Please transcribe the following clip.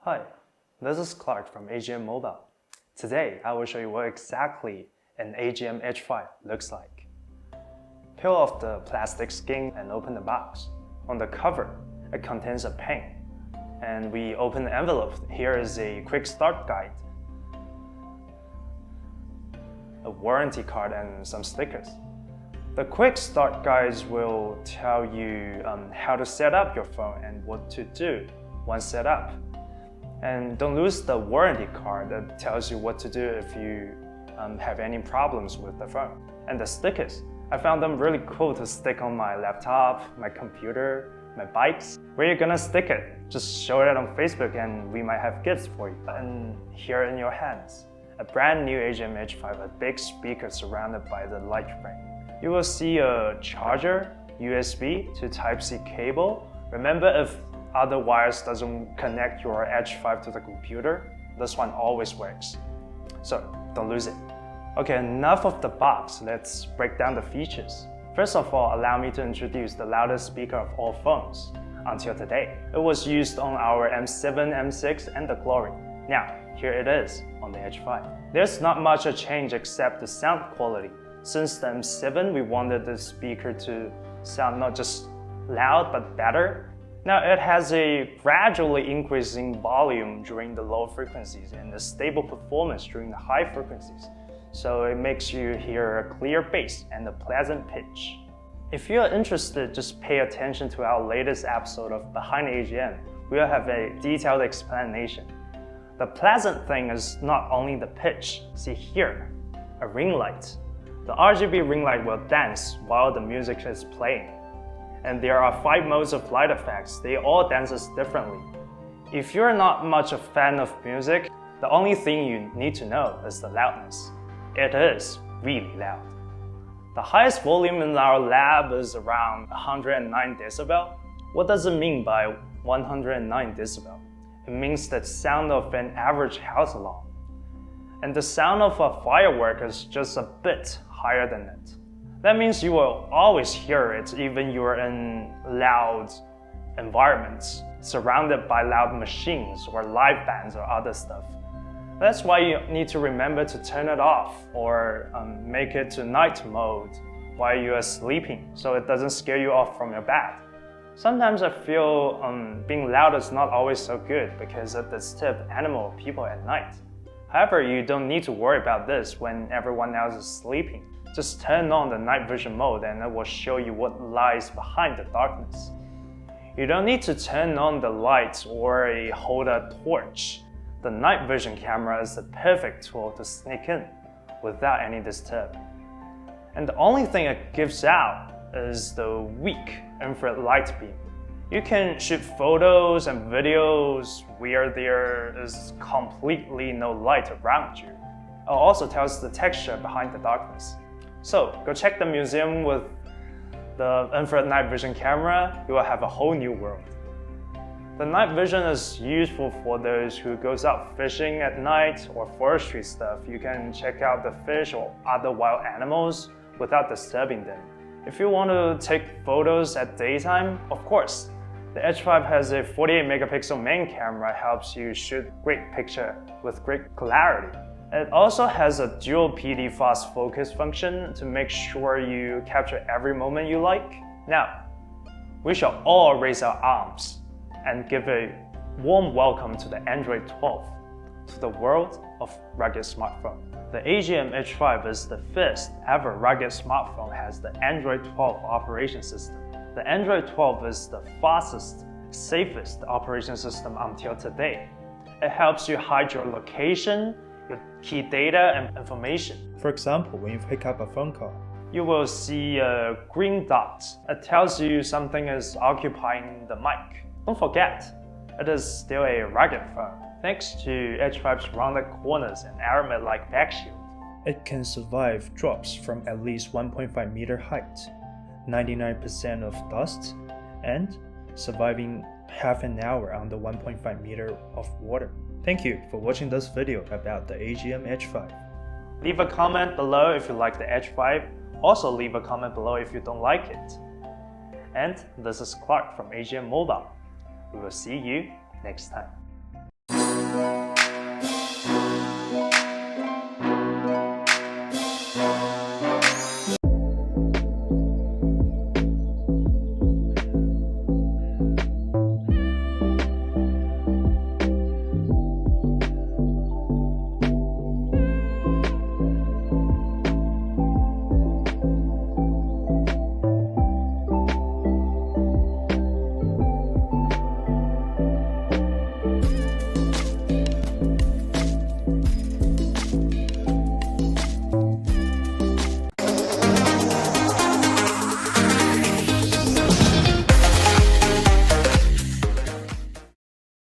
Hi, this is Clark from AGM Mobile. Today, I will show you what exactly an AGM H5 looks like. Peel off the plastic skin and open the box. On the cover, it contains a pen. And we open the envelope. Here is a quick start guide, a warranty card, and some stickers. The quick start guides will tell you how to set up your phone and what to do once set up. And don't lose the warranty card that tells you what to do if you have any problems with the phone. And the stickers, I found them really cool to stick on my laptop, my computer, my bikes. Where you're gonna stick it? Just show it on Facebook and we might have gifts for you. And here in your hands, a brand new AGM H5, a big speaker surrounded by the light frame. You will see a charger, USB to Type-C cable. Remember, if other wires doesn't connect your H5 to the computer, this one always works. So don't lose it. Okay, enough of the box. Let's break down the features. First of all, allow me to introduce the loudest speaker of all phones until today. It was used on our M7, M6, and the Glory. Now, here it is on the H5. There's not much a change except the sound quality. Since the M7, we wanted the speaker to sound not just loud, but better. Now, it has a gradually increasing volume during the low frequencies and a stable performance during the high frequencies. So it makes you hear a clear bass and a pleasant pitch. If you're interested, just pay attention to our latest episode of Behind AGM. We'll have a detailed explanation. The pleasant thing is not only the pitch. See here, a ring light. The RGB ring light will dance while the music is playing. And there are 5 modes of light effects. They all dance differently. If you're not much a fan of music, the only thing you need to know is the loudness. It is really loud. The highest volume in our lab is around 109 decibel. What does it mean by 109 decibel? It means the sound of an average house alarm. And the sound of a firework is just a bit higher than it. That means you will always hear it even you're in loud environments, surrounded by loud machines or live bands or other stuff. That's why you need to remember to turn it off or make it to night mode while you are sleeping so it doesn't scare you off from your bed. Sometimes I feel being loud is not always so good because it disturbs animal or people at night. However, you don't need to worry about this when everyone else is sleeping. Just turn on the night vision mode and it will show you what lies behind the darkness. You don't need to turn on the lights or hold a torch. The night vision camera is the perfect tool to sneak in without any disturb. And the only thing it gives out is the weak infrared light beam. You can shoot photos and videos where there is completely no light around you. It also tells the texture behind the darkness. So go check the museum with the infrared night vision camera. You will have a whole new world. The night vision is useful for those who goes out fishing at night or forestry stuff. You can check out the fish or other wild animals without disturbing them. If you want to take photos at daytime, of course, the H5 has a 48 megapixel main camera, helps you shoot great picture with great clarity. It also has a dual PD fast focus function to make sure you capture every moment you like. Now, we shall all raise our arms and give a warm welcome to the Android 12, to the world of rugged smartphone. The AGM H5 is the first ever rugged smartphone that has the Android 12 operation system. The Android 12 is the fastest, safest operation system until today. It helps you hide your location, your key data and information. For example, when you pick up a phone call, you will see a green dot. It tells you something is occupying the mic. Don't forget, it is still a rugged phone, thanks to H5's rounded corners and aramid-like back shield. it can survive drops from at least 1.5 meter height, 99% of dust, and surviving half an hour under 1.5 meter of water. Thank you for watching this video about the AGM H5. Leave a comment below if you like the H5. Also leave a comment below if you don't like it. And this is Clark from AGM Mobile. We will see you next time.